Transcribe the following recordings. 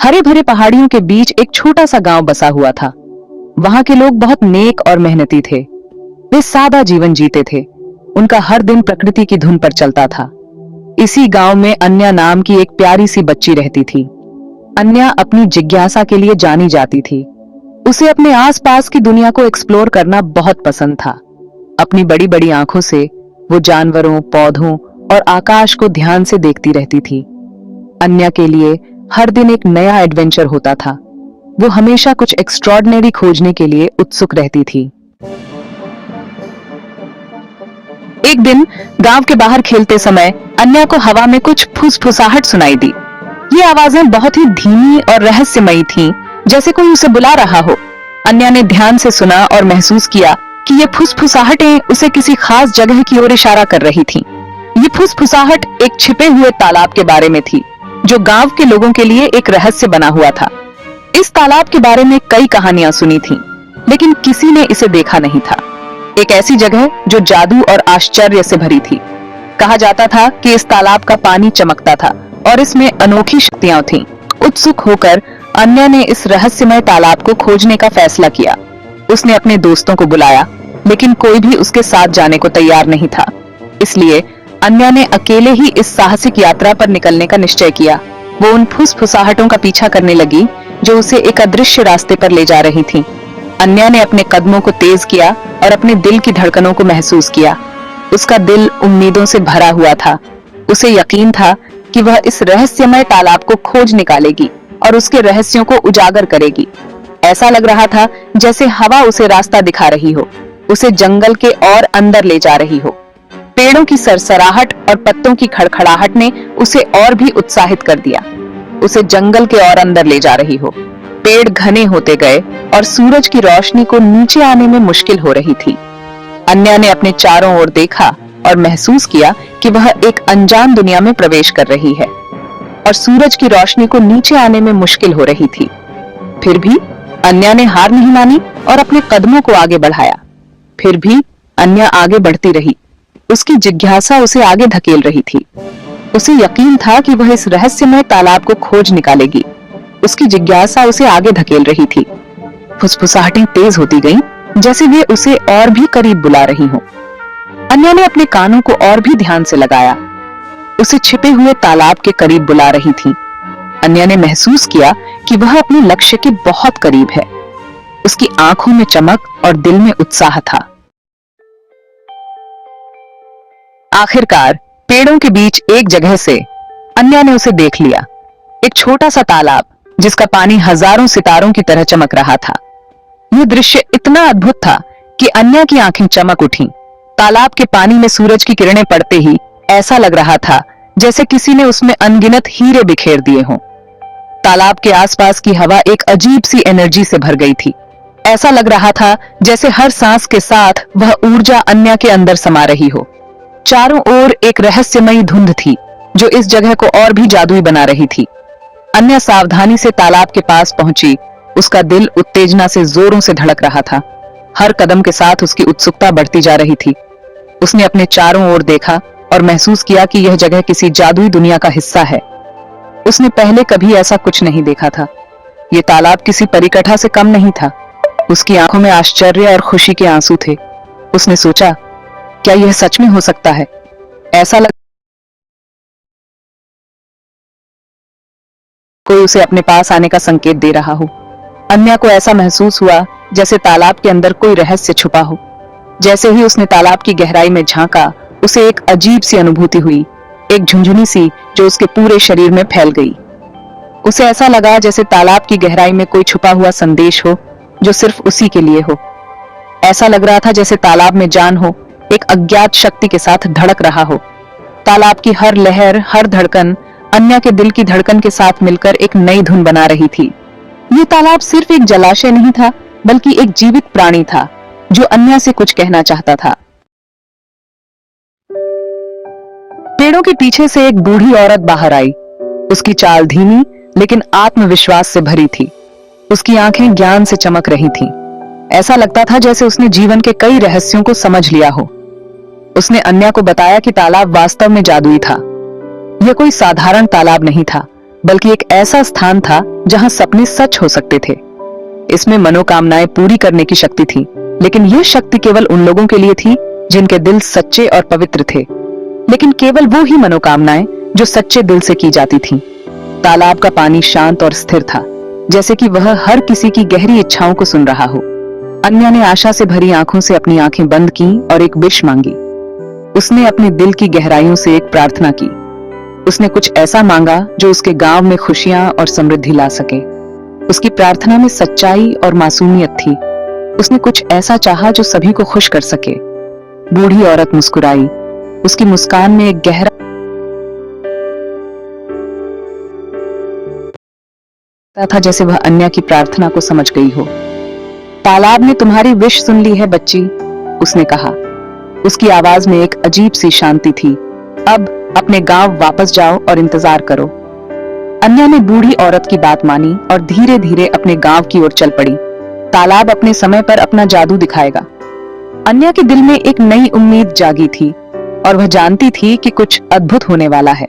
हरे भरे पहाड़ियों के बीच एक छोटा सा गांव बसा हुआ था। वहां के लोग बहुत नेक और मेहनती थे। वे सादा जीवन जीते थे। उनका हर दिन प्रकृति की धुन पर चलता था। इसी गांव में अन्या नाम की एक प्यारी सी बच्ची रहती थी। अन्या अपनी जिज्ञासा के लिए जानी जाती थी। उसे अपने आसपास की दुनिया को एक्सप्लोर करना बहुत पसंद था। अपनी बड़ी बड़ी आंखों से वो जानवरों, पौधों और आकाश को ध्यान से देखती रहती थी। अन्या के लिए हर दिन एक नया एडवेंचर होता था। वो हमेशा कुछ एक्स्ट्रॉर्डिनरी खोजने के लिए उत्सुक रहती थी। एक दिन गांव के बाहर खेलते समय अन्या को हवा में कुछ फुसफुसाहट सुनाई दी। ये आवाजें बहुत ही धीमी और रहस्यमयी थीं, जैसे कोई उसे बुला रहा हो। अन्या ने ध्यान से सुना और महसूस किया कि ये फुसफुसाहटें उसे किसी खास जगह की ओर इशारा कर रही थीं। ये फुसफुसाहट एक छिपे हुए तालाब के बारे में थी, जो गांव के लोगों के लिए एक रहस्य बना हुआ था। इस तालाब के बारे में कई कहानियां सुनी थीं, लेकिन किसी ने इसे देखा नहीं था। एक ऐसी जगह जो जादू और आश्चर्य से भरी थी। कहा जाता था कि इस तालाब का पानी चमकता था और इसमें अनोखी शक्तियां थीं। उत्सुक होकर अन्या ने इस रहस्यमय तालाब को खोजने का फैसला किया। उसने अपने दोस्तों को बुलाया, लेकिन कोई भी उसके साथ जाने को तैयार नहीं था। इसलिए अन्या ने अकेले ही इस साहसिक यात्रा पर निकलने का निश्चय किया। वो उन फुसफुसाहटों का पीछा करने लगी जो उसे एक अदृश्य रास्ते पर ले जा रही थीं। अन्या ने अपने कदमों को तेज किया और अपने दिल की धड़कनों को महसूस किया। उसका दिल उम्मीदों से भरा हुआ था। उसे यकीन था कि वह इस रहस्यमय तालाब को खोज निकालेगी और उसके रहस्यों को उजागर करेगी। ऐसा लग रहा था जैसे हवा उसे रास्ता दिखा रही हो, उसे जंगल के और अंदर ले जा रही हो। पेड़ों की सरसराहट और पत्तों की खड़खड़ाहट ने उसे और भी उत्साहित कर दिया। उसे जंगल के और अंदर ले जा रही हो। पेड़ घने होते गए और सूरज की रोशनी को नीचे आने में मुश्किल हो रही थी। अन्या ने अपने चारों ओर देखा और महसूस किया कि वह एक अनजान दुनिया में प्रवेश कर रही है और सूरज की रोशनी को नीचे आने में मुश्किल हो रही थी। फिर भी अन्या ने हार नहीं मानी और अपने कदमों को आगे बढ़ाया। फिर भी अन्या आगे बढ़ती रही। उसकी जिज्ञासा उसे आगे धकेल रही थी। उसे यकीन था कि वह इस रहस्यमय तालाब को खोज निकालेगी। उसकी जिज्ञासा उसे आगे धकेल रही थी। फुसफुसाहटें तेज होती गईं, जैसे वे उसे और भी करीब बुला रही हों। अन्या ने अपने कानों को और भी ध्यान से लगाया। उसे छिपे हुए तालाब के करीब बुला रही थी। अन्या ने महसूस किया कि वह अपने लक्ष्य के बहुत करीब है। उसकी आंखों में चमक और दिल में उत्साह था। आखिरकार पेड़ों के बीच एक जगह से अन्या ने उसे देख लिया। एक छोटा सा तालाब जिसका पानी हजारों सितारों की तरह चमक रहा था। यह दृश्य इतना अद्भुत था कि अन्या की आंखें चमक उठीं। तालाब के पानी में सूरज की किरणें पड़ते ही ऐसा लग रहा था जैसे किसी ने उसमें अनगिनत हीरे बिखेर दिए हों। तालाब के आसपास की हवा एक अजीब सी एनर्जी से भर गई थी। ऐसा लग रहा था जैसे हर सांस के साथ वह ऊर्जा अन्या के अंदर समा रही हो। चारों ओर एक रहस्यमयी धुंध थी जो इस जगह को और भी जादुई बना रही थी। अन्या सावधानी से तालाब के पास पहुंची। उसका दिल उत्तेजना से जोरों से धड़क रहा था। हर कदम के साथ उसकी उत्सुकता बढ़ती जा रही थी। उसने अपने चारों ओर देखा और महसूस किया कि यह जगह किसी जादुई दुनिया का हिस्सा है। उसने पहले कभी ऐसा कुछ नहीं देखा था। यह तालाब किसी परिकथा से कम नहीं था। उसकी आंखों में आश्चर्य और खुशी के आंसू थे। उसने सोचा, क्या यह सच में हो सकता है? ऐसा लग कोई उसे अपने पास आने का संकेत दे रहा हो। अन्या को ऐसा महसूस हुआ जैसे तालाब के अंदर कोई रहस्य छुपा हो। जैसे ही उसने तालाब की गहराई में झांका, उसे एक अजीब सी अनुभूति हुई, एक झुंझुनी सी जो उसके पूरे शरीर में फैल गई। उसे ऐसा लगा जैसे तालाब की गहराई में कोई छुपा हुआ संदेश हो जो सिर्फ उसी के लिए हो। ऐसा लग रहा था जैसे तालाब में जान हो, एक अज्ञात शक्ति के साथ धड़क रहा हो। तालाब की हर लहर, हर धड़कन अन्या के दिल की धड़कन के साथ मिलकर एक नई धुन बना रही थी। ये तालाब सिर्फ एक जलाशय नहीं था, बल्कि एक जीवित प्राणी था जो अन्या से कुछ कहना चाहता था। पेड़ों के पीछे से एक बूढ़ी औरत बाहर आई। उसकी चाल धीमी लेकिन आत्मविश्वास से भरी थी। उसकी आंखें ज्ञान से चमक रही थीं। ऐसा लगता था जैसे उसने जीवन के कई रहस्यों को समझ लिया हो। उसने अन्या को बताया कि तालाब वास्तव में जादुई था। यह कोई साधारण तालाब नहीं था, बल्कि एक ऐसा स्थान था जहां सपने सच हो सकते थे। इसमें मनोकामनाएं पूरी करने की शक्ति थी, लेकिन यह शक्ति केवल उन लोगों के लिए थी जिनके दिल सच्चे और पवित्र थे। लेकिन केवल वो ही मनोकामनाएं जो सच्चे दिल से की जाती थीं। तालाब का पानी शांत और स्थिर था, जैसे कि वह हर किसी की गहरी इच्छाओं को सुन रहा हो। अन्या ने आशा से भरी आंखों से अपनी आंखें बंद की और एक विश मांगी। उसने अपने दिल की गहराइयों से एक प्रार्थना की। उसने कुछ ऐसा मांगा जो उसके गांव में खुशियां और समृद्धि ला सके। उसकी प्रार्थना में सच्चाई और मासूमियत थी। उसने कुछ ऐसा चाहा जो सभी को खुश कर सके। बूढ़ी औरत मुस्कुराई। उसकी मुस्कान में एक गहरा था, जैसे वह अन्या की प्रार्थना को समझ गई हो। तालाब ने तुम्हारी विश सुन ली है बच्ची, उसने कहा। उसकी आवाज में एक अजीब सी शांति थी। अब अपने गांव वापस जाओ और इंतजार करो। अन्या ने बूढ़ी औरत की बात मानी और धीरे धीरे अपने गांव की ओर चल पड़ी। तालाब अपने समय पर अपना जादू दिखाएगा। अन्या के दिल में एक नई उम्मीद जागी थी और वह जानती थी कि कुछ अद्भुत होने वाला है।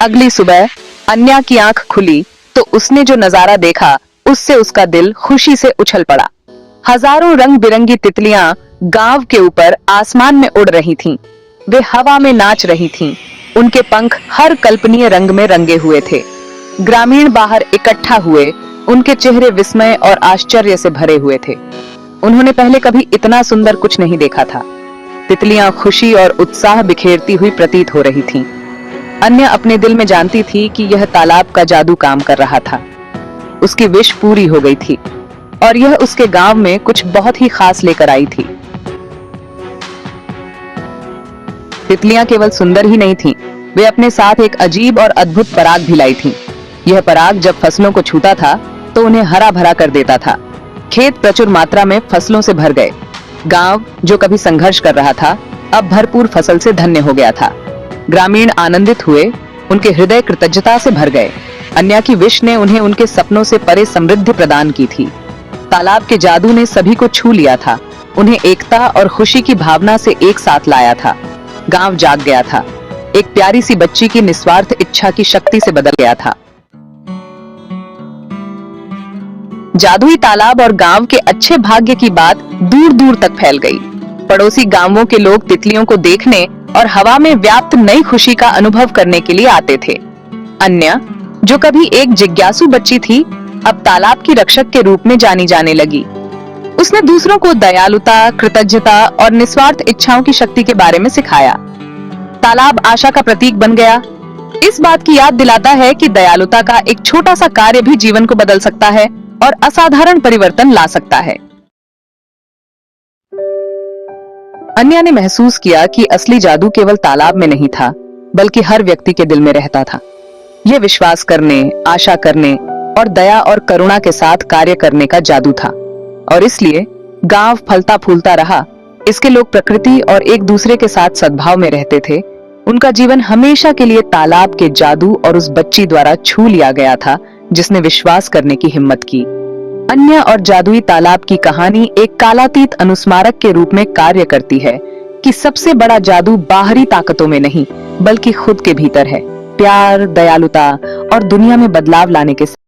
अगली सुबह अन्या की आंख खुली तो उसने जो नजारा देखा उससे उसका दिल खुशी से उछल पड़ा। हजारों रंग बिरंगी तितलियां गांव के ऊपर आसमान में उड़ रही थीं। वे हवा में नाच रही थीं। उनके पंख हर कल्पनीय रंग में रंगे हुए थे। ग्रामीण बाहर इकट्ठा हुए। उनके चेहरे विस्मय और आश्चर्य से भरे हुए थे। उन्होंने पहले कभी इतना सुंदर कुछ नहीं देखा था। तितलियां खुशी और उत्साह बिखेरती हुई प्रतीत हो रही थीं। अन्या अपने दिल में जानती थी कि यह तालाब का जादू काम कर रहा था। उसकी विश पूरी हो गई थी और यह उसके गांव में कुछ बहुत ही खास लेकर आई थी। तितलियां केवल सुंदर ही नहीं थीं, वे अपने साथ एक अजीब और अद्भुत पराग भी लाई थीं। यह पराग जब फसलों को छूता था तो उन्हें हरा भरा कर देता था। खेत प्रचुर मात्रा में फसलों से भर गए। गांव जो कभी संघर्ष कर रहा था अब भरपूर फसल से धन्य हो गया था। ग्रामीण आनंदित हुए। उनके हृदय कृतज्ञता से भर गए। अन्या की विश ने उन्हें उनके सपनों से परे समृद्धि प्रदान की थी। तालाब के जादू ने सभी को छू लिया था। उन्हें एकता और खुशी की भावना से एक साथ लाया था। गांव जाग गया था। एक प्यारी सी बच्ची की निस्वार्थ इच्छा की शक्ति से बदल गया था। जादुई तालाब और गांव के अच्छे भाग्य की बात दूर दूर तक फैल गई। पड़ोसी गांवों के लोग तितलियों को देखने और हवा में व्याप्त नई खुशी का अनुभव करने के लिए आते थे। अन्या, जो कभी एक जिज्ञासु बच्ची थी, अब तालाब की रक्षक के रूप में जानी जाने लगी। उसने दूसरों को दयालुता, कृतज्ञता और निस्वार्थ इच्छाओं की शक्ति के बारे में सिखाया। तालाब आशा का प्रतीक बन गया। इस बात की याद दिलाता है कि दयालुता का एक छोटा सा कार्य भी जीवन को बदल सकता है और असाधारण परिवर्तन ला सकता है। अन्या ने महसूस किया कि असली जादू केवल तालाब में नहीं था, बल्कि हर व्यक्ति के दिल में रहता था। यह विश्वास करने, आशा करने और दया और करुणा के साथ कार्य करने का जादू था। और इसलिए गांव फलता फूलता रहा। इसके लोग प्रकृति और एक दूसरे के साथ सद्भाव में रहते थे। उनका जीवन हमेशा के लिए तालाब के जादू और उस बच्ची द्वारा छू लिया गया था जिसने विश्वास करने की हिम्मत की। अन्या और जादुई तालाब की कहानी एक कालातीत अनुस्मारक के रूप में कार्य करती है कि सबसे बड़ा जादू बाहरी ताकतों में नहीं, बल्कि खुद के भीतर है। प्यार, दयालुता और दुनिया में बदलाव लाने के